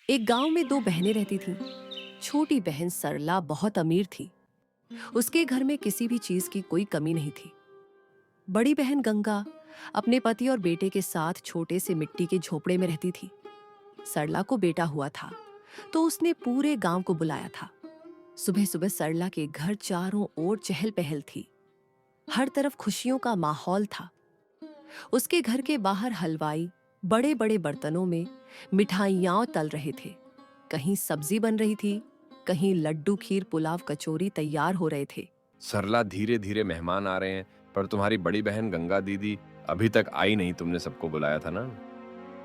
एक गांव में दो बहनें रहती थीं। छोटी बहन सरला बहुत अमीर थी। उसके घर में किसी भी चीज की कोई कमी नहीं थी। बड़ी बहन गंगा अपने पति और बेटे के साथ छोटे से मिट्टी के झोपड़े में रहती थी। सरला को बेटा हुआ था तो उसने पूरे गांव को बुलाया था। सुबह सुबह सरला के घर चारों ओर चहल पहल थी। हर तरफ खुशियों का माहौल था। उसके घर के बाहर हलवाई बड़े बड़े बर्तनों में मिठाइयां तल रहे थे। कहीं सब्जी बन रही थी, कहीं लड्डू खीर पुलाव कचौरी तैयार हो रहे थे। सरला, धीरे धीरे मेहमान आ रहे हैं, पर तुम्हारी बड़ी बहन गंगा दीदी अभी तक आई नहीं। तुमने सबको बुलाया था ना?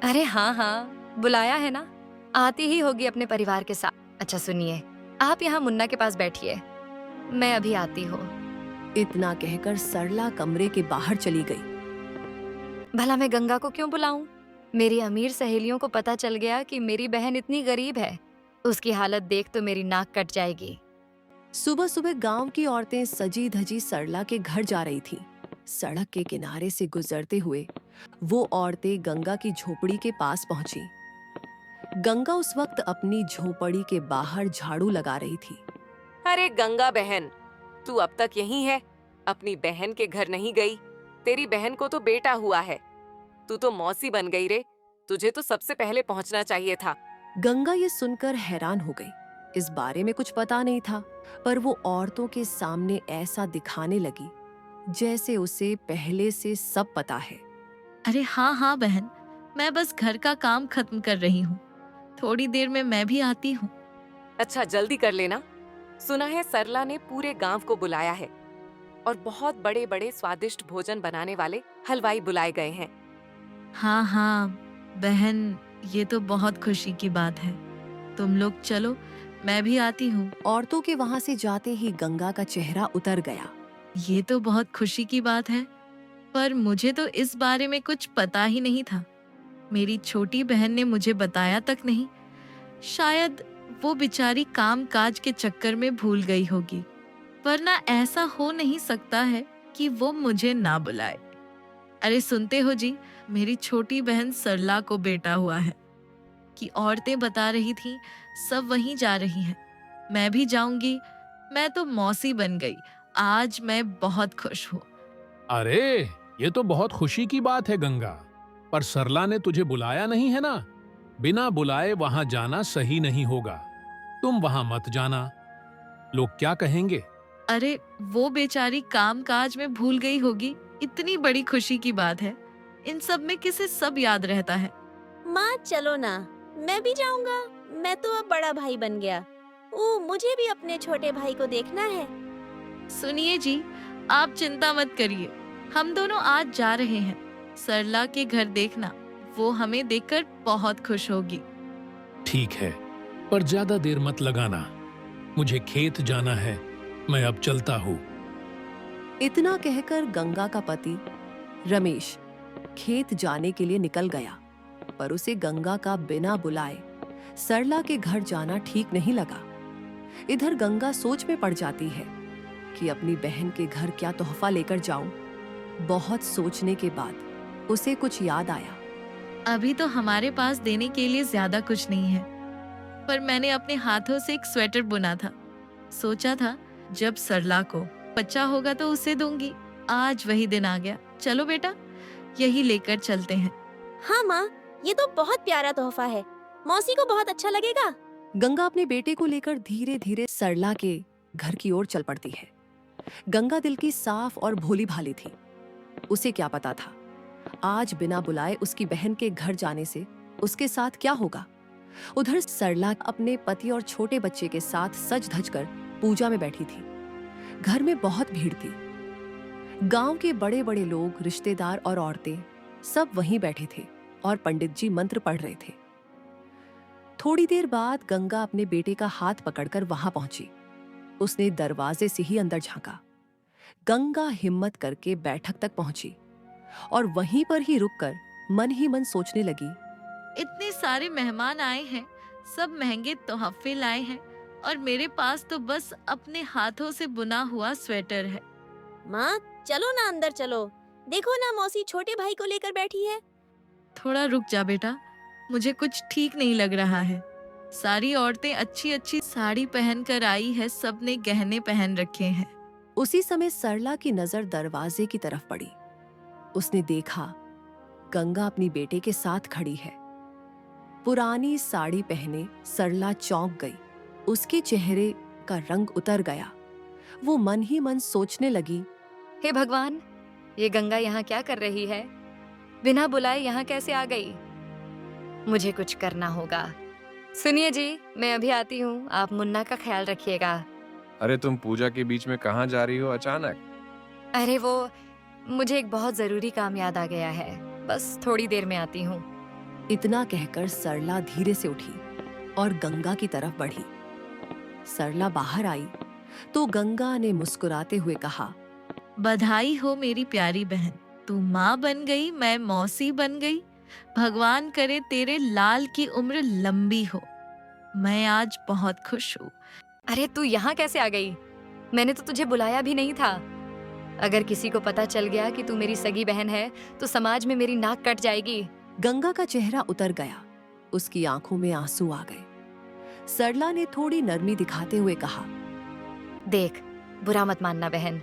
अरे हाँ हाँ, बुलाया है ना। आती ही होगी अपने परिवार के साथ। अच्छा सुनिए, आप यहाँ मुन्ना के पास बैठिए, मैं अभी आती हूँ। इतना कहकर सरला कमरे के बाहर चली गई। भला मैं गंगा को क्यों बुलाऊं? मेरी अमीर सहेलियों को पता चल गया कि मेरी बहन इतनी गरीब है, उसकी हालत देख तो मेरी नाक कट जाएगी। सुबह सुबह गांव की औरतें सजी धजी सरला के घर जा रही थीं। सड़क के किनारे से गुजरते हुए वो औरतें गंगा की झोपड़ी के पास पहुंची। गंगा उस वक्त अपनी झोपड़ी के बाहर झाड़ू लगा रही थी। अरे गंगा बहन, तू अब तक यहीं है? अपनी बहन के घर नहीं गई? तेरी बहन को तो बेटा हुआ है, तू तो मौसी बन गई रे। तुझे तो सबसे पहले पहुंचना चाहिए था। गंगा ये सुनकर हैरान हो गई। इस बारे में कुछ पता नहीं था, पर वो औरतों के सामने ऐसा दिखाने लगी जैसे उसे पहले से सब पता है। अरे हाँ हाँ बहन, मैं बस घर का काम खत्म कर रही हूँ, थोड़ी देर में मैं भी आती हूँ। अच्छा जल्दी कर लेना। सुना है सरला ने पूरे गांव को बुलाया है और बहुत बड़े बड़े स्वादिष्ट भोजन बनाने वाले हलवाई बुलाए गए हैं। हाँ हाँ बहन, ये तो बहुत खुशी की बात है। तुम लोग चलो, मैं भी आती हूँ। औरतों के वहां से जाते ही गंगा का चेहरा उतर गया। ये तो बहुत खुशी की बात है, पर मुझे तो इस बारे में कुछ पता ही नहीं था। मेरी छोटी बहन ने मुझे बताया तक नहीं। शायद वो बेचारी काम काज के चक्कर में भूल गई होगी, वरना ऐसा हो नहीं सकता है कि वो मुझे ना बुलाए। अरे सुनते हो जी, मेरी छोटी बहन सरला को बेटा हुआ है कि औरतें बता रही थी, सब वहीं जा रही हैं। मैं भी जाऊंगी। मैं तो मौसी बन गई। आज मैं बहुत खुश हूँ। अरे, ये तो बहुत खुशी की बात है गंगा, पर सरला ने तुझे बुलाया नहीं है ना? बिना बुलाए वहां जाना सही नहीं होगा। तुम वहां मत जाना, लोग क्या कहेंगे? अरे वो बेचारी काम काज में भूल गई होगी। इतनी बड़ी खुशी की बात है, इन सब में किसे सब याद रहता है। माँ चलो ना, मैं भी जाऊंगा। मैं तो अब बड़ा भाई बन गया। मुझे भी अपने छोटे भाई को देखना है। सुनिए जी, आप चिंता मत करिए, हम दोनों आज जा रहे हैं। सरला के घर देखना, वो हमें देखकर बहुत खुश होगी। ठीक है, पर ज्यादा देर मत लगाना, मुझे खेत जाना है। मैं अब चलता हूँ। इतना कहकर गंगा का पति रमेश खेत जाने के लिए निकल गया, पर उसे गंगा का बिना बुलाए सरला के घर जाना ठीक नहीं लगा। इधर गंगा सोच में पड़ जाती है कि अपनी बहन के घर क्या तोहफा लेकर जाऊं। बहुत सोचने के बाद उसे कुछ याद आया। अभी तो हमारे पास देने के लिए ज्यादा कुछ नहीं है, पर मैंने अपने हाथों से एक स्वेटर बुना था। सोचा था जब सरला को बच्चा होगा तो उसे दूंगी। आज वही दिन आ गया। चलो बेटा, यही लेकर चलते हैं। हाँ माँ, ये तो बहुत प्यारा तोहफा है। मौसी को बहुत अच्छा लगेगा। गंगा अपने बेटे को लेकर धीरे धीरे सरला के घर की ओर चल पड़ती है। गंगा दिल की साफ और भोली भाली थी। उसे क्या पता था आज बिना बुलाए उसकी बहन के घर जाने से उसके साथ क्या होगा। उधर सरला अपने पति और छोटे बच्चे के साथ सज धज कर पूजा में बैठी थी। घर में बहुत भीड़ थी। गांव के बड़े बड़े लोग, रिश्तेदार और औरतें सब वहीं बैठे थे और पंडित जी मंत्र पढ़ रहे थे। थोड़ी देर बाद गंगा अपने बेटे का हाथ पकड़कर वहां पहुंची। उसने दरवाजे से ही अंदर झांका। गंगा हिम्मत करके बैठक तक पहुंची और वहीं पर ही रुककर मन ही मन सोचने लगी, इतने सारे मेहमान आए हैं, सब महंगे तोहफे लाए हैं, और मेरे पास तो बस अपने हाथों से बुना हुआ स्वेटर है। माँ चलो ना, अंदर चलो। देखो ना, मौसी छोटे भाई को लेकर बैठी है। थोड़ा रुक जा बेटा, मुझे कुछ ठीक नहीं लग रहा है। सारी औरतें अच्छी अच्छी साड़ी पहन कर आई है, सबने गहने पहन रखे हैं। उसी समय सरला की नजर दरवाजे की तरफ पड़ी। उसने देखा गंगा अपनी बेटे के साथ खड़ी है। पुरानी साड़ी पहने सरला चौंक गई। उसके चेहरे का रंग उतर गया। वो मन ही मन सोचने लगी, हे भगवान, ये गंगा यहाँ क्या कर रही है? बिना बुलाए यहाँ कैसे आ गई? मुझे कुछ करना होगा। सुनिए जी, मैं अभी आती हूँ, आप मुन्ना का ख्याल रखिएगा। अरे तुम पूजा के बीच में कहाँ जा रही हो अचानक? अरे वो, मुझे एक बहुत जरूरी काम याद आ गया है, बस थोड़ी देर में आती हूँ। इतना कहकर सरला धीरे से उठी और गंगा की तरफ बढ़ी। सरला बाहर आई तो गंगा ने मुस्कुराते हुए कहा, बधाई हो मेरी प्यारी बहन, तू माँ बन गई, मैं मौसी बन गई। भगवान करे तेरे लाल की उम्र लंबी हो। मैं आज बहुत खुश हूँ। अरे तू यहाँ कैसे आ गई? मैंने तो तुझे बुलाया भी नहीं था। अगर किसी को पता चल गया कि तू मेरी सगी बहन है तो समाज में मेरी नाक कट जाएगी। गंगा का चेहरा उतर गया। उसकी आंखों में आंसू आ गए। सरला ने थोड़ी नरमी दिखाते हुए कहा, देख, बुरा मत मानना बहन,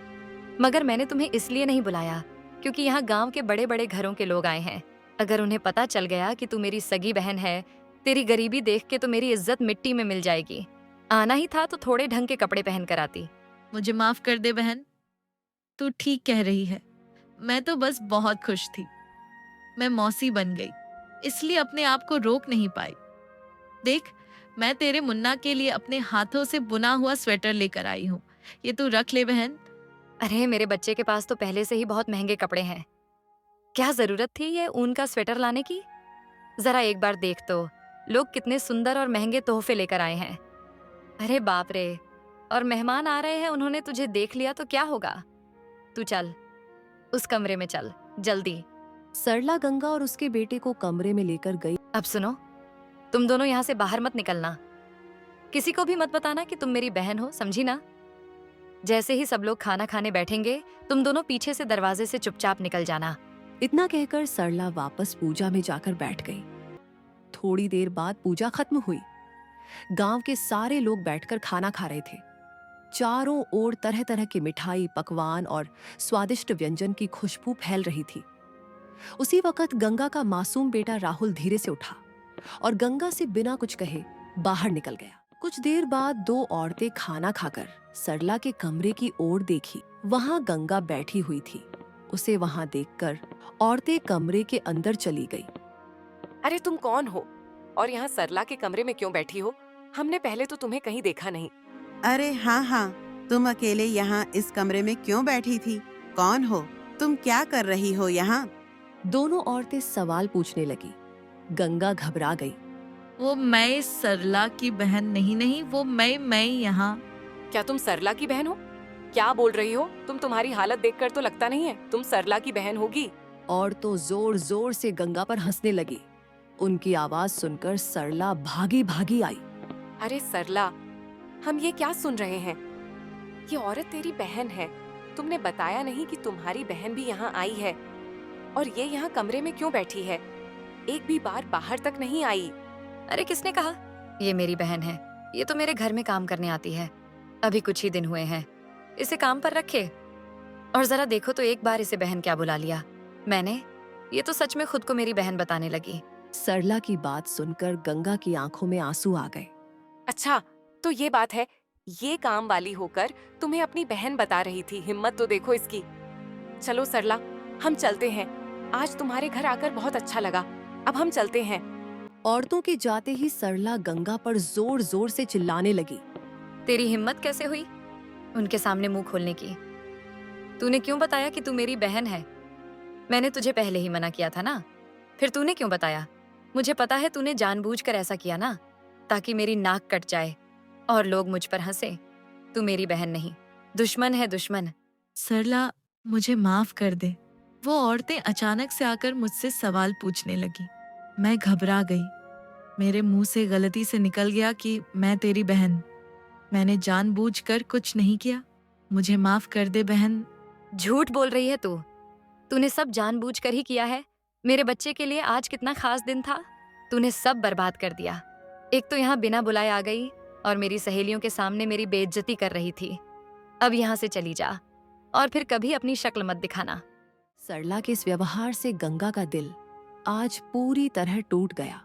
मगर मैंने तुम्हें इसलिए नहीं बुलाया क्योंकि यहाँ गांव के बड़े बड़े घरों के लोग आए हैं। अगर उन्हें पता चल गया कि तू मेरी सगी बहन है, तेरी गरीबी देख के तो मेरी इज्जत मिट्टी में मिल जाएगी। आना ही था तो थोड़े ढंग के कपड़े पहन कर आती। मुझे माफ कर दे बहन, तू ठीक कह रही है। मैं तो बस बहुत खुश थी। मैं मौसी बन गई, इसलिए अपने आप को रोक नहीं पाई। देख, मैं तेरे मुन्ना के लिए अपने हाथों से बुना हुआ स्वेटर लेकर आई हूँ। ये तू रख ले बहन। अरे मेरे बच्चे के पास तो पहले से ही बहुत महंगे कपड़े हैं, क्या जरूरत थी ये ऊन का स्वेटर लाने की? जरा एक बार देख तो, लोग कितने सुंदर और महंगे तोहफे लेकर आए हैं। अरे बाप रे, और मेहमान आ रहे हैं, उन्होंने तुझे देख लिया तो क्या होगा? तू चल, उस कमरे में चल, जल्दी। सरला गंगा और उसके बेटे को कमरे में लेकर गई। अब सुनो, तुम दोनों यहाँ से बाहर मत निकलना। किसी को भी मत बताना कि तुम मेरी बहन हो, समझी ना? जैसे ही सब लोग खाना खाने बैठेंगे, तुम दोनों पीछे से दरवाजे से चुपचाप निकल जाना। इतना कहकर सरला वापस पूजा में जाकर बैठ गई। थोड़ी देर बाद पूजा खत्म हुई। गांव के सारे लोग बैठकर खाना खा रहे थे। चारों ओर तरह तरह की मिठाई, पकवान और स्वादिष्ट व्यंजन की खुशबू फैल रही थी। उसी वक्त गंगा का मासूम बेटा राहुल धीरे से उठा और गंगा से बिना कुछ कहे बाहर निकल गया। कुछ देर बाद दो औरतें खाना खाकर सरला के कमरे की ओर देखी। वहां गंगा बैठी हुई थी। उसे वहां देखकर औरतें कमरे के अंदर चली गई। अरे तुम कौन हो और यहाँ सरला के कमरे में क्यों बैठी हो? हमने पहले तो तुम्हें कहीं देखा नहीं। अरे हाँ, तुम अकेले यहाँ इस कमरे में क्यों बैठी थी? कौन हो तुम? क्या कर रही हो यहाँ? दोनों औरतें सवाल पूछने लगी। गंगा घबरा गई। वो मैं सरला की बहन नहीं, वो मैं यहाँ। क्या तुम सरला की बहन हो? क्या बोल रही हो? तुम्हारी हालत देखकर तो लगता नहीं है तुम सरला की बहन होगी। औरतों जोर जोर से गंगा पर हंसने लगी। उनकी आवाज सुनकर सरला भागी भागी आई। अरे सरला, हम ये क्या सुन रहे हैं? ये औरत तेरी बहन है। तुमने बताया नहीं कि तुम्हारी बहन भी यहाँ आई है, और ये यहाँ कमरे में क्यों बैठी है? एक भी बार बाहर तक नहीं आई। अरे किसने कहा ये मेरी बहन है? ये तो मेरे घर में काम करने आती है। अभी कुछ ही दिन हुए हैं, इसे काम पर रखे। और जरा देखो तो एक बार इसे बहन क्या बुला लिया मैंने। ये तो सच में खुद को मेरी बहन बताने लगी। सरला की बात सुनकर गंगा की आंखों में आंसू आ गए। अच्छा, तो ये बात है। ये काम वाली होकर तुम्हें अपनी बहन बता रही थी। हिम्मत तो देखो इसकी। चलो सरला, हम चलते हैं। आज तुम्हारे घर आकर बहुत अच्छा लगा। अब हम चलते हैं। औरतों के जाते ही सरला गंगा पर जोर जोर से चिल्लाने लगी। तेरी हिम्मत कैसे हुई उनके सामने मुंह खोलने की? तूने क्यों बताया कि तू मेरी बहन है? मैंने तुझे पहले ही मना किया था ना। फिर तूने क्यों बताया? मुझे पता है तूने जानबूझकर ऐसा किया ना, ताकि मेरी नाक कट जाए और लोग मुझ पर हंसे। तू मेरी बहन नहीं, दुश्मन है, दुश्मन। सरला, मुझे माफ कर दे। वो औरतें अचानक से आकर मुझसे सवाल पूछने लगी। मैं घबरा गई। मेरे मुंह से गलती से निकल गया कि मैं तेरी बहन। मैंने जानबूझकर कुछ नहीं किया। मुझे माफ कर दे बहन। झूठ बोल रही है तू। तूने सब जानबूझकर ही किया है। मेरे बच्चे के लिए आज कितना खास दिन था, तूने सब बर्बाद कर दिया। एक तो यहाँ बिना बुलाए आ गई और मेरी सहेलियों के सामने मेरी बेइज्जती कर रही थी। अब यहाँ से चली जा और फिर कभी अपनी शक्ल मत दिखाना। सरला के इस व्यवहार से गंगा का दिल आज पूरी तरह टूट गया।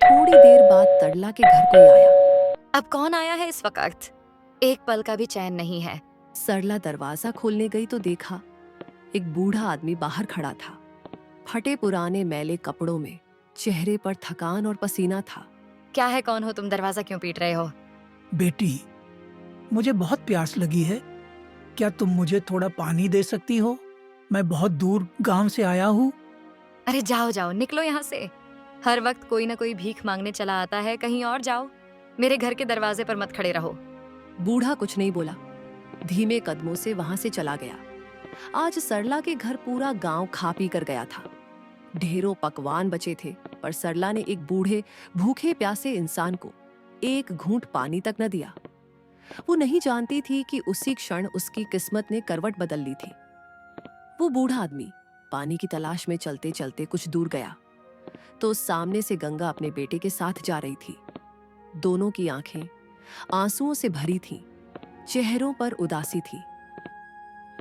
थोड़ी देर बाद तरला के घर कोई आया। अब कौन आया है इस वक्त? एक पल का भी चैन नहीं है। सरला दरवाजा खोलने गई तो देखा एक बूढ़ा आदमी बाहर खड़ा था। फटे पुराने मैले कपड़ों में, चेहरे पर थकान और पसीना था। क्या है, कौन हो तुम? दरवाजा क्यों पीट रहे हो? बेटी, मुझे बहुत प्यास लगी है। क्या तुम मुझे थोड़ा पानी दे सकती हो? मैं बहुत दूर गांव से आया हूँ। अरे जाओ जाओ, निकलो यहाँ से। हर वक्त कोई ना कोई भीख मांगने चला आता है, कहीं और जाओ। मेरे घर के दरवाजे पर मत खड़े रहो। बूढ़ा कुछ नहीं बोला, धीमे कदमों से वहां से चला गया। आज सरला के घर पूरा गांव खा पी कर गया था। ढेरों पकवान बचे थे, पर सरला ने एक बूढ़े भूखे प्यासे इंसान को एक घूंट पानी तक न दिया। वो नहीं जानती थी कि उसी क्षण उसकी किस्मत ने करवट बदल ली थी। वो बूढ़ा आदमी पानी की तलाश में चलते चलते कुछ दूर गया तो सामने से गंगा अपने बेटे के साथ जा रही थी। दोनों की आंखें आंसुओं से भरी थीं, चेहरों पर उदासी थी।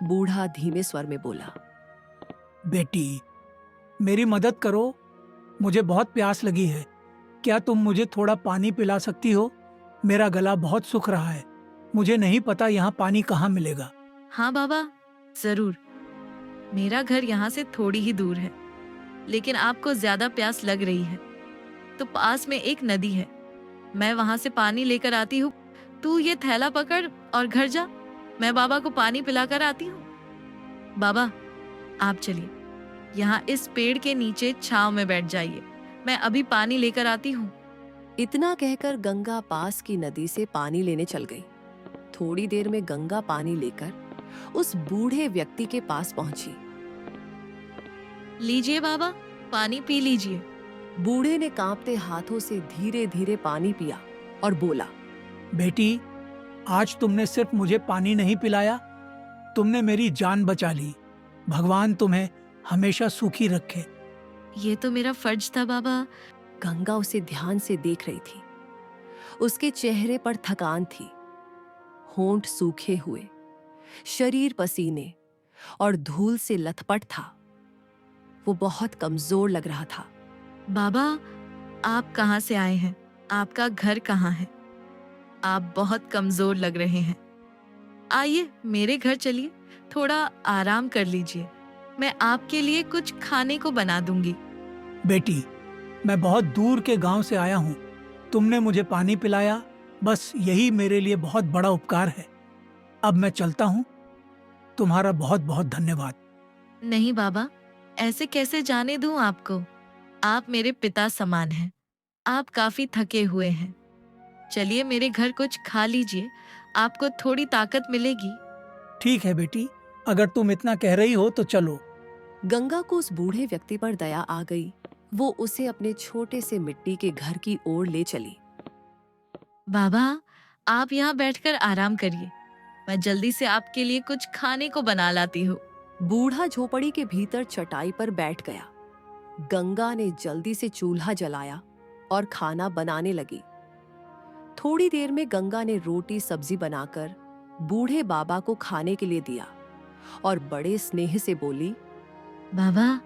बूढ़ा धीमे स्वर में बोला, बेटी, मेरी मदद करो। मुझे बहुत प्यास लगी है। क्या तुम मुझे थोड़ा पानी पिला सकती हो? मेरा गला बहुत सूख रहा है। मुझे नहीं पता यहाँ पानी कहाँ मिलेगा। हाँ बाबा, जरूर। मेरा घर यहाँ से थोड़ी ही दूर है, लेकिन आपको ज्यादा प्यास लग रही है तो पास में एक नदी है, मैं वहां से पानी लेकर आती हूँ। तू ये थैला पकड़ और घर जा, मैं बाबा को पानी पिलाकर आती हूँ। बाबा, आप चलिए, यहाँ इस पेड़ के नीचे छांव में बैठ जाइए, मैं अभी पानी लेकर आती हूँ। इतना कहकर गंगा पास की नदी से पानी लेने चल गई। थोड़ी देर में गंगा पानी लेकर उस बूढ़े व्यक्ति के पास पहुंची। लीजिए बाबा, पानी पी लीजिए। बूढ़े ने कांपते हाथों से धीरे धीरे पानी पिया और बोला, बेटी, आज तुमने सिर्फ मुझे पानी नहीं पिलाया, तुमने मेरी जान बचा ली। भगवान तुम्हें हमेशा सुखी रखे। ये तो मेरा फर्ज था बाबा। गंगा उसे ध्यान से देख रही थी। उसके चेहरे पर थकान थी, होंठ सूखे हुए, शरीर पसीने और धूल से लथपथ था। वो बहुत कमजोर लग रहा था। बाबा, आप कहाँ से आए हैं? आपका घर कहाँ है? आप बहुत कमजोर लग रहे हैं। आइए मेरे घर चलिए, थोड़ा आराम कर लीजिए, मैं आपके लिए कुछ खाने को बना दूंगी। बेटी, मैं बहुत दूर के गांव से आया हूँ। तुमने मुझे पानी पिलाया, बस यही मेरे लिए बहुत बड़ा उपकार है। अब मैं चलता हूँ। तुम्हारा बहुत बहुत धन्यवाद। नहीं बाबा, ऐसे कैसे जाने दूं आपको? आप मेरे पिता समान हैं। आप काफी थके हुए हैं। चलिए मेरे घर कुछ खा लीजिए, आपको थोड़ी ताकत मिलेगी। ठीक है बेटी, अगर तुम इतना कह रही हो तो चलो। गंगा को उस बूढ़े व्यक्ति पर दया आ गई। वो उसे अपने छोटे से मिट्टी के घर की ओर ले चली। बाबा, आप यहाँ बैठकर आराम करिए, मैं जल्दी से आपके लिए कुछ खाने को बना लाती हूँ। बूढ़ा झोपड़ी के भीतर चटाई पर बैठ गया। गंगा ने जल्दी से चूल्हा जलाया और खाना बनाने लगी। थोड़ी देर में गंगा ने रोटी सब्जी बनाकर बूढ़े बाबा को खाने के लिए दिया और बड़े स्नेह से बोली, बाबा,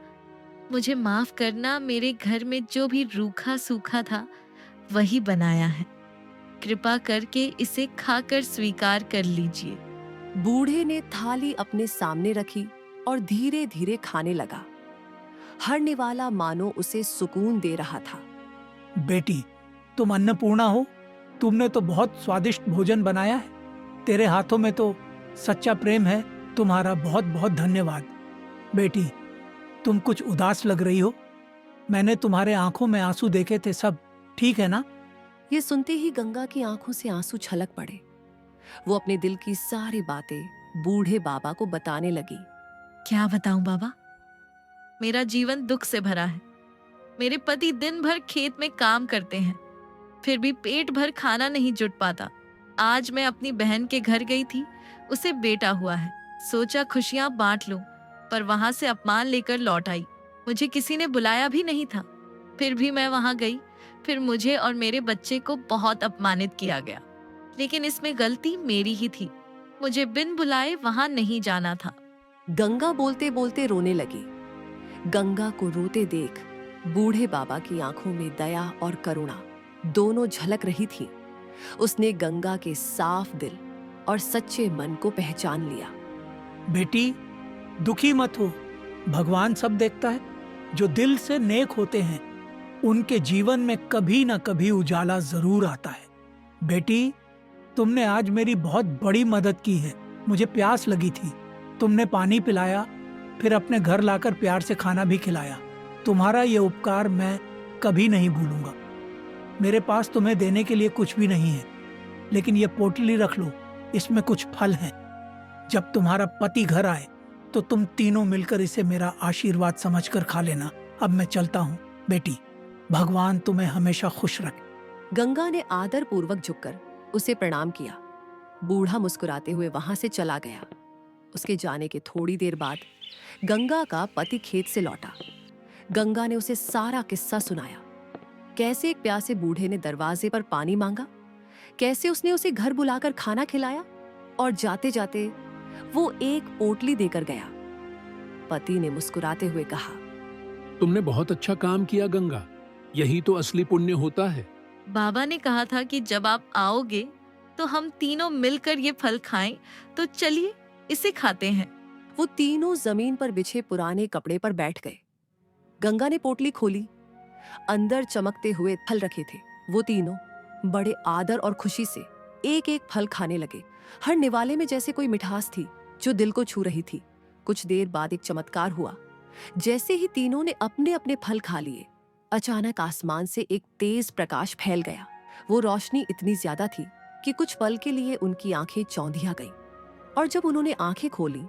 मुझे माफ करना, मेरे घर में जो भी रूखा सूखा था वही बनाया है। कृपा करके इसे खाकर स्वीकार कर लीजिए। बूढ़े ने थाली अपने सामने रखी और धीरे धीरे खाने लगा। हर निवाला मानो उसे सुकून दे रहा था। बेटी, तुम अन्नपूर्णा हो। तुमने तो बहुत स्वादिष्ट भोजन बनाया है। तेरे हाथों में तो सच्चा प्रेम है। तुम्हारा बहुत बहुत धन्यवाद। बेटी, तुम कुछ उदास लग रही हो। मैंने तुम्हारे आंखों में आंसू देखे थे, सब ठीक है ना? ये सुनते ही गंगा की आंखों से आंसू छलक पड़े। वो अपने दिल की सारी बातें बूढ़े बाबा को बताने लगी। क्या बताऊं बाबा, मेरा जीवन दुख से भरा है। मेरे पति दिन भर खेत में काम करते हैं, फिर भी पेट भर खाना नहीं जुट पाता। आज मैं अपनी बहन के घर गई थी, उसे बेटा हुआ है। सोचा खुशियां बांट लूं, पर वहां से अपमान लेकर लौट आई। मुझे किसी ने बुलाया भी नहीं था, फिर भी मैं वहां गई। फिर मुझे और मेरे बच्चे को बहुत अपमानित किया गया। लेकिन इसमें गलती मेरी ही थी। मुझे बिन बुलाए वहां नहीं जाना था। गंगा बोलते बोलते रोने लगी। गंगा को रोते देख बूढ़े बाबा की आंखों में दया और करुणा दोनों झलक रही थी। उसने गंगा के साफ दिल और सच्चे मन को पहचान लिया। बेटी, दुखी मत हो। भगवान सब देखता है। जो दिल से नेक होते हैं उनके जीवन में कभी ना कभी उजाला जरूर आता है। बेटी, तुमने आज मेरी बहुत बड़ी मदद की है। मुझे प्यास लगी थी, तुमने पानी पिलाया, फिर अपने घर लाकर प्यार से खाना भी खिलाया। तुम्हारा ये उपकार मैं कभी नहीं भूलूंगा। मेरे पास तुम्हें देने के लिए कुछ भी नहीं है, लेकिन ये पोटली रख लो, इसमें कुछ फल हैं। जब तुम्हारा पति घर आए तो तुम तीनों मिलकर इसे मेरा आशीर्वाद समझकर खा लेना। अब मैं चलता हूँ बेटी, भगवान तुम्हें हमेशा खुश रखे। गंगा ने आदर पूर्वक झुककर उसे प्रणाम किया। बूढ़ा मुस्कुराते हुए वहां से चला गया। उसके जाने के थोड़ी देर बाद गंगा का पति खेत से लौटा। गंगा ने उसे सारा किस्सा सुनाया। कैसे एक प्यासे बूढ़े ने दरवाजे पर पानी मांगा, कैसे उसने उसे घर बुलाकर खाना खिलाया और जाते जाते वो एक पोटली देकर गया। पति ने मुस्कुराते हुए कहा, तुमने बहुत अच्छा काम किया गंगा, यही तो असली पुण्य होता है। बाबा ने कहा था कि जब आप आओगे तो हम तीनों मिलकर ये फल खाएं, तो चलिए इसे खाते हैं। वो तीनों जमीन पर बिछे पुराने कपड़े पर बैठ गए। गंगा ने पोटली खोली। अंदर चमकते हुए फल रखे थे। वो तीनों बड़े आदर और खुशी से एक एक फल खाने लगे। हर निवाले में जैसे कोई मिठास थी जो दिल को छू रही थी। कुछ देर बाद एक चमत्कार हुआ। जैसे ही तीनों ने अपने अपने फल खा लिए, अचानक आसमान से एक तेज प्रकाश फैल गया। वो रोशनी इतनी ज्यादा थी कि कुछ पल के लिए उनकी आंखें चौंधिया गईं। और जब उन्होंने आंखें खोली,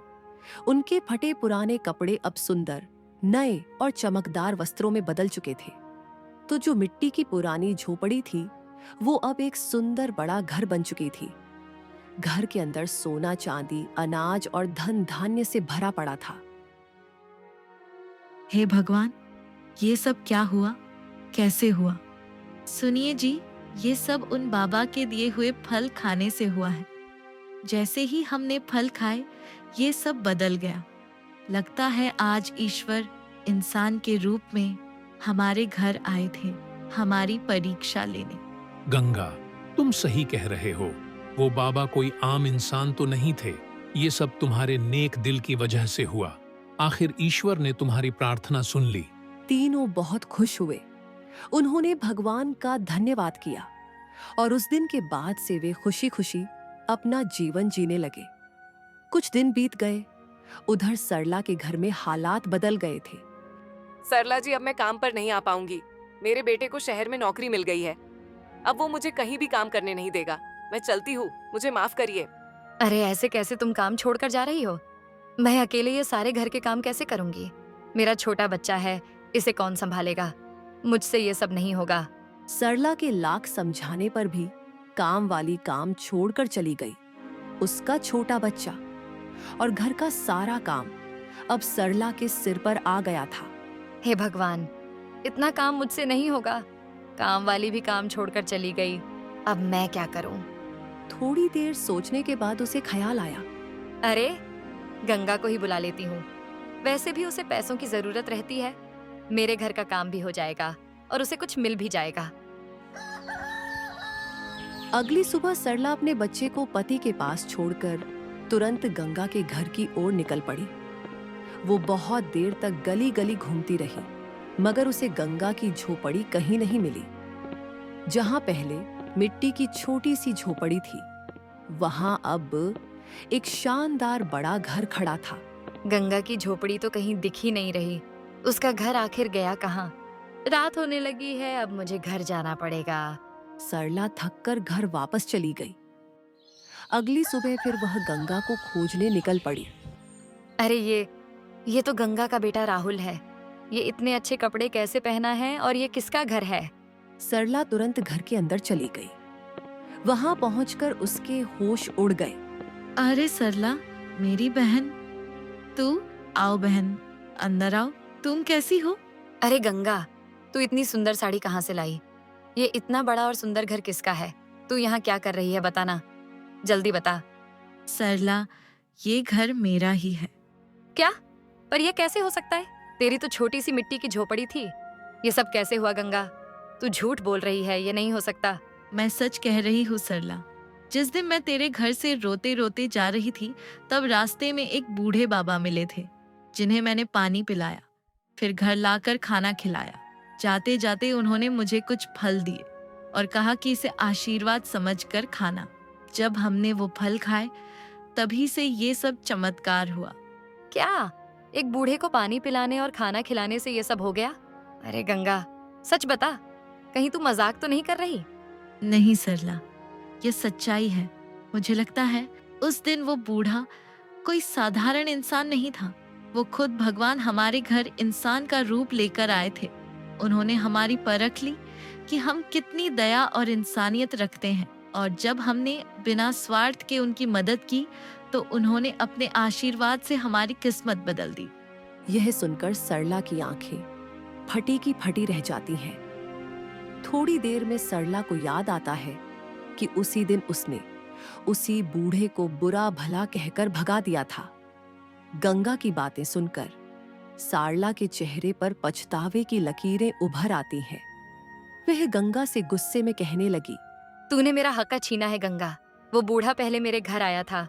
उनके फटे पुराने कपड़े अब सुंदर, नए और चमकदार वस्त्रों में बदल चुके थे। तो जो मिट्टी की पुरानी झोपड़ी थी, वो अब एक सुंदर बड़ा घर बन चुकी थी। घर के अंदर सोना, चांदी, अनाज और धन धान्य से भरा पड़ा था। हे भगवान, ये सब क्या हुआ, कैसे हुआ? सुनिए जी, ये सब उन बाबा के दिए हुए फल खाने से हुआ है। जैसे ही हमने फल खाए, ये सब बदल गया। लगता है आज ईश्वर इंसान के रूप में हमारे घर आए थे, हमारी परीक्षा लेने। गंगा, तुम सही कह रहे हो। वो बाबा कोई आम इंसान तो नहीं थे। ये सब तुम्हारे नेक दिल की वजह से हुआ। आखिर ईश्वर ने तुम्हारी प्रार्थना सुन ली। तीनों बहुत खुश हुए। उन्होंने भगवान का धन्यवाद किया और उस दिन के बाद से वे खुशी खुशी अपना जीवन जीने लगे। कुछ दिन बीत गए। उधर सरला के घर में हालात बदल गए थे। सरला जी, अब मैं काम पर नहीं आ पाऊंगी। मेरे बेटे को शहर में नौकरी मिल गई है। अब वो मुझे कहीं भी काम करने नहीं देगा। मैं चलती हूँ, मुझे माफ करिए। अरे ऐसे कैसे तुम काम छोड़कर जा रही हो? मैं अकेले ये सारे घर के काम कैसे करूंगी? मेरा छोटा बच्चा है, इसे कौन संभालेगा? मुझसे ये सब नहीं होगा। सरला के लाख समझाने पर भी काम वाली काम छोड़कर चली गई। उसका छोटा बच्चा और घर का सारा काम अब सरला के सिर पर आ गया था। हे भगवान, इतना काम मुझसे नहीं होगा। काम वाली भी काम छोड़कर चली गई। अब मैं क्या करूं? थोड़ी देर सोचने के बाद उसे ख्याल आया, अरे गंगा को ही बुला लेती हूँ। वैसे भी उसे पैसों की जरूरत रहती है। मेरे घर का काम भी हो जाएगा और उसे कुछ मिल भी जाएगा। अगली सुबह सरला अपने बच्चे को पति के पास छोड़कर तुरंत गंगा के घर की ओर निकल पड़ी। वो बहुत देर तक गली गली घूमती रही, मगर उसे गंगा की झोपड़ी कहीं नहीं मिली। जहां पहले मिट्टी की छोटी सी झोपड़ी थी, वहां अब एक शानदार बड़ा घर खड़ा था। गंगा की झोपड़ी तो कहीं दिख ही नहीं रही। उसका घर आखिर गया कहाँ? रात होने लगी है, अब मुझे घर जाना पड़ेगा। सरला थककर घर वापस चली गई। अगली सुबह फिर वह गंगा को खोजने निकल पड़ी। अरे ये तो गंगा का बेटा राहुल है। ये इतने अच्छे कपड़े कैसे पहना है और ये किसका घर है? सरला तुरंत घर के अंदर चली गई। वहां पहुंचकर उसके होश उड़ गए। अरे सरला, मेरी बहन, तू आओ बहन, अंदर आओ। तुम कैसी हो? अरे गंगा, तू इतनी सुंदर साड़ी कहाँ से लाई? ये इतना बड़ा और सुंदर घर किसका है? तू यहाँ क्या कर रही है, बताना, जल्दी बता। सरला, ये घर मेरा ही है। क्या? पर यह कैसे हो सकता है? तेरी तो छोटी सी मिट्टी की झोपड़ी थी। ये सब कैसे हुआ गंगा? तू झूठ बोल रही है, ये नहीं हो सकता। मैं सच कह रही हूँ सरला। जिस दिन मैं तेरे घर से रोते रोते जा रही थी, तब रास्ते में एक बूढ़े बाबा मिले थे, जिन्हें मैंने पानी पिलाया, फिर घर लाकर खाना खिलाया। जाते जाते उन्होंने मुझे कुछ फल दिए और कहा कि इसे आशीर्वाद समझकर खाना। जब हमने वो फल खाए, तभी से ये सब चमत्कार हुआ। क्या? एक बूढ़े को पानी पिलाने और खाना खिलाने से ये सब हो गया? अरे गंगा, सच बता, कहीं तू मजाक तो नहीं कर रही? नहीं सरला, ये सच्चाई है। मुझे लगता है उस दिन वो बूढ़ा कोई साधारण इंसान नहीं था। वो खुद भगवान हमारे घर इंसान का रूप लेकर आए थे। उन्होंने हमारी परख ली कि हम कितनी दया और इंसानियत रखते हैं, और जब हमने बिना स्वार्थ के उनकी मदद की, तो उन्होंने अपने आशीर्वाद से हमारी किस्मत बदल दी। यह सुनकर सरला की आंखें फटी की फटी रह जाती हैं। थोड़ी देर में सरला को याद आता है कि उसी दिन उसने उसी बूढ़े को बुरा भला कहकर भगा दिया था। गंगा की बातें सुनकर सारला के चेहरे पर पछतावे की लकीरें उभर आती हैं। वह गंगा से गुस्से में कहने लगी, तूने मेरा हक छीना है गंगा। वो बूढ़ा पहले मेरे घर आया था।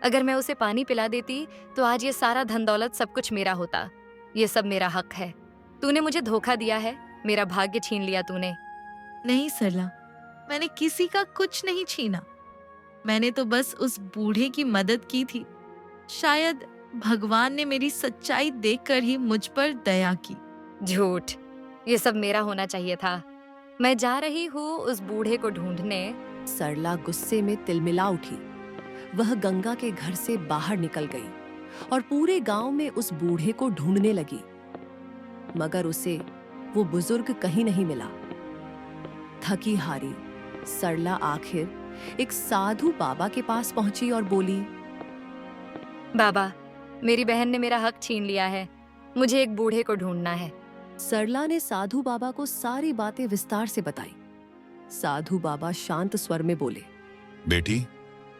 अगर मैं उसे पानी पिला देती तो आज ये सारा धन दौलत सब कुछ मेरा होता। ये सब मेरा हक है। तूने मुझे धोखा दिया है, मेरा भाग्य छीन लिया तूने। नहीं सरला, मैंने किसी का कुछ नहीं छीना। मैंने तो बस उस बूढ़े की मदद की थी। शायद भगवान ने मेरी सच्चाई देखकर ही मुझ पर दया की। झूठ, ये सब मेरा होना चाहिए था। मैं जा रही हूँ उस बूढ़े को ढूंढने। सरला गुस्से में तिलमिला उठी। वह गंगा के घर से बाहर निकल गई और पूरे गांव में उस बूढ़े को ढूंढने लगी, मगर उसे वो बुजुर्ग कहीं नहीं मिला। थकी हारी सरला आखिर एक साधु बाबा के पास पहुंची और बोली, बाबा, मेरी बहन ने मेरा हक छीन लिया है। मुझे एक बूढ़े को ढूंढना है। सरला ने साधु बाबा को सारी बातें विस्तार से बताई। साधु बाबा शांत स्वर में बोले, बेटी,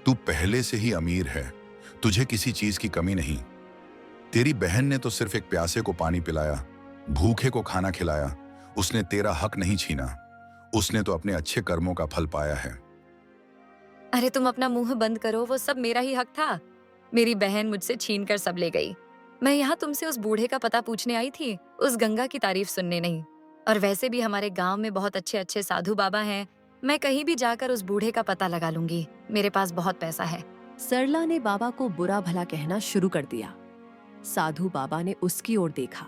तू पहले से ही अमीर है, तुझे किसी चीज की कमी नहीं। तेरी बहन ने तो सिर्फ एक प्यासे को पानी पिलाया, भूखे को खाना खिलाया। उसने तेरा हक नहीं छीना। उसने तो अपने अच्छे कर्मों का फल पाया है। अरे तुम अपना मुंह बंद करो, वो सब मेरा ही हक था। मेरी बहन मुझसे छीन कर सब ले गई। मैं यहाँ तुमसे उस बूढ़े का पता पूछने आई थी, उस गंगा की तारीफ सुनने नहीं। और वैसे भी हमारे गांव में बहुत अच्छे अच्छे साधु बाबा हैं। मैं कहीं भी जाकर उस बूढ़े का पता लगा लूंगी। मेरे पास बहुत पैसा है। सरला ने बाबा को बुरा भला कहना शुरू कर दिया। साधु बाबा ने उसकी ओर देखा।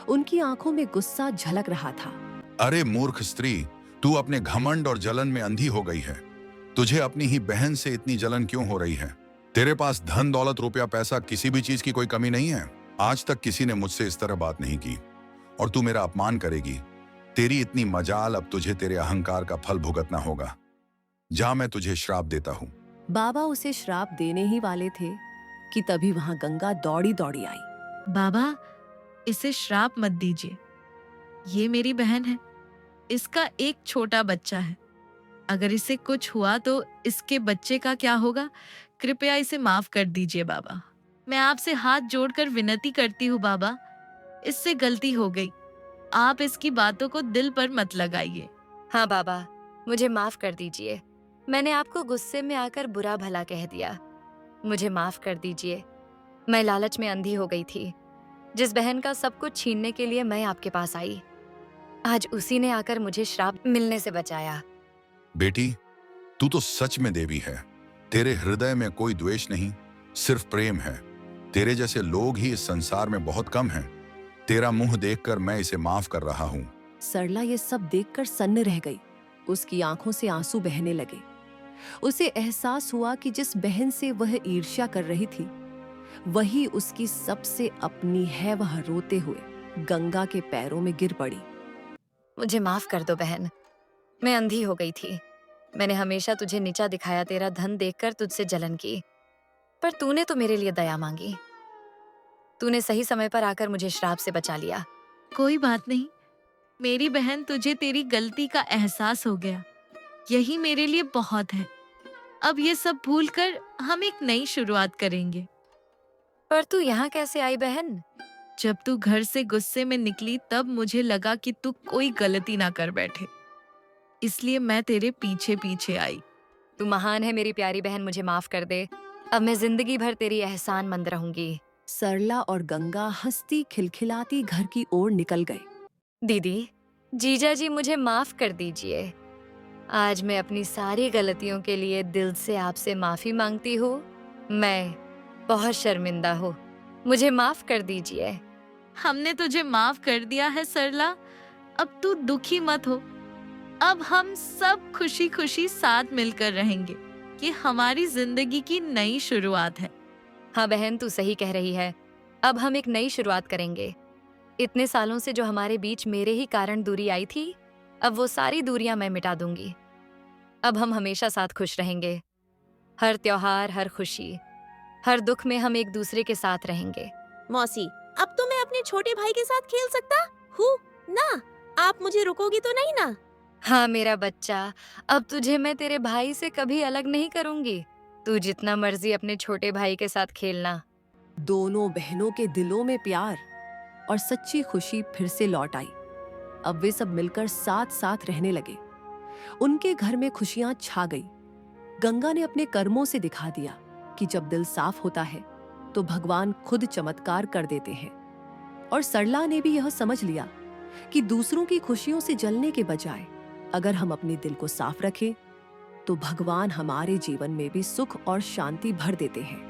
उनकी आंखों में गुस्सा झलक रहा था। अरे मूर्ख स्त्री, तू अपने घमंड और जलन में अंधी हो गई है। तुझे अपनी ही बहन से इतनी जलन क्यों हो रही है? तेरे पास धन दौलत रुपया पैसा किसी भी चीज की कोई कमी नहीं है। आज तक किसी ने मुझसे इस तरह बात नहीं की, और तू मेरा अपमान करेगी। तेरी इतनी मजाल, अब तुझे तेरे अहंकार का फल भुगतना होगा। जा, मैं तुझे श्राप देता हूँ। बाबा उसे श्राप देने ही वाले थे कि तभी वहां गंगा दौड़ी दौड़ी आई। बाबा, इसे श्राप मत दीजिए। ये मेरी बहन है। इसका एक छोटा बच्चा है। अगर इसे कुछ हुआ तो इसके बच्चे का क्या होगा? कृपया इसे माफ कर दीजिए बाबा। मैं आपसे हाथ जोड़कर विनती करती हूँ बाबा, इससे गलती हो गई। आप इसकी बातों को दिल पर मत लगाइए। हाँ बाबा, मुझे माफ कर दीजिए। मैंने आपको गुस्से में आकर बुरा भला कह दिया। मुझे माफ कर दीजिए। मैं लालच में अंधी हो गई थी। जिस बहन का सब कुछ छीनने के लिए मैं आपके पास आई, आज उसी ने आकर मुझे श्राप मिलने से बचाया। बेटी, तू तो सच में देवी है। तेरे हृदय में कोई द्वेष नहीं, सिर्फ प्रेम है। तेरे जैसे लोग ही इस संसार में बहुत कम हैं। तेरा मुंह देखकर मैं इसे माफ कर रहा हूँ। सरला ये सब देखकर सन्न रह गई। उसकी आंखों से आंसू बहने लगे। उसे एहसास हुआ कि जिस बहन से वह ईर्ष्या कर रही थी, वही उसकी सबसे अपनी है। वह रोते हुए गंगा के पैरों में गिर पड़ी। मुझे माफ कर दो बहन, मैं अंधी हो गई थी। मैंने हमेशा तुझे नीचा दिखाया, तेरा धन देखकर तुझसे जलन की, पर तूने तो मेरे लिए दया मांगी। तूने सही समय पर आकर मुझे श्राप से बचा लिया। कोई बात नहीं, मेरी बहन, तुझे तेरी गलती का एहसास हो गया, यही मेरे लिए बहुत है। अब ये सब भूलकर हम एक नई शुरुआत करेंगे। पर तू यहाँ कैसे आई बहन? जब तू घर से गुस्से में निकली तब मुझे लगा कि तू कोई गलती ना कर बैठे, इसलिए मैं तेरे पीछे पीछे आई। तू महान है मेरी प्यारी बहन, मुझे माफ कर दे। अब मैं जिंदगी भर तेरी एहसानमंद रहूंगी। सरला और गंगा हंसती खिलखिलाती घर की ओर निकल गए। दीदी, जीजा जी, मुझे माफ कर दीजिए। आज मैं अपनी सारी गलतियों के लिए दिल से आपसे माफी मांगती हूँ। मैं बहुत शर्मिंदा हूँ, मुझे माफ कर दीजिए। हमने तुझे माफ कर दिया है सरला, अब तू दुखी मत हो। अब हम सब खुशी खुशी साथ मिलकर रहेंगे। ये हमारी जिंदगी की नई शुरुआत है। हाँ बहन, तू सही कह रही है। अब हम एक नई शुरुआत करेंगे। इतने सालों से जो हमारे बीच मेरे ही कारण दूरी आई थी, अब वो सारी दूरियां मैं मिटा दूंगी। अब हम हमेशा साथ खुश रहेंगे। हर त्योहार, हर खुशी, हर दुख में हम एक दूसरे के साथ रहेंगे। मौसी, अब तो मैं अपने छोटे भाई के साथ खेल सकता हूँ ना? आप मुझे रुकोगी तो नहीं ना? हाँ मेरा बच्चा, अब तुझे मैं तेरे भाई से कभी अलग नहीं करूंगी। तू जितना मर्जी अपने छोटे भाई के साथ खेलना। दोनों बहनों के दिलों में प्यार और सच्ची खुशी फिर से लौट आई। अब वे सब मिलकर साथ साथ रहने लगे। उनके घर में खुशियां छा गई। गंगा ने अपने कर्मों से दिखा दिया कि जब दिल साफ होता है तो भगवान खुद चमत्कार कर देते हैं। और सरला ने भी यह समझ लिया कि दूसरों की खुशियों से जलने के बजाय अगर हम अपने दिल को साफ रखें तो भगवान हमारे जीवन में भी सुख और शांति भर देते हैं।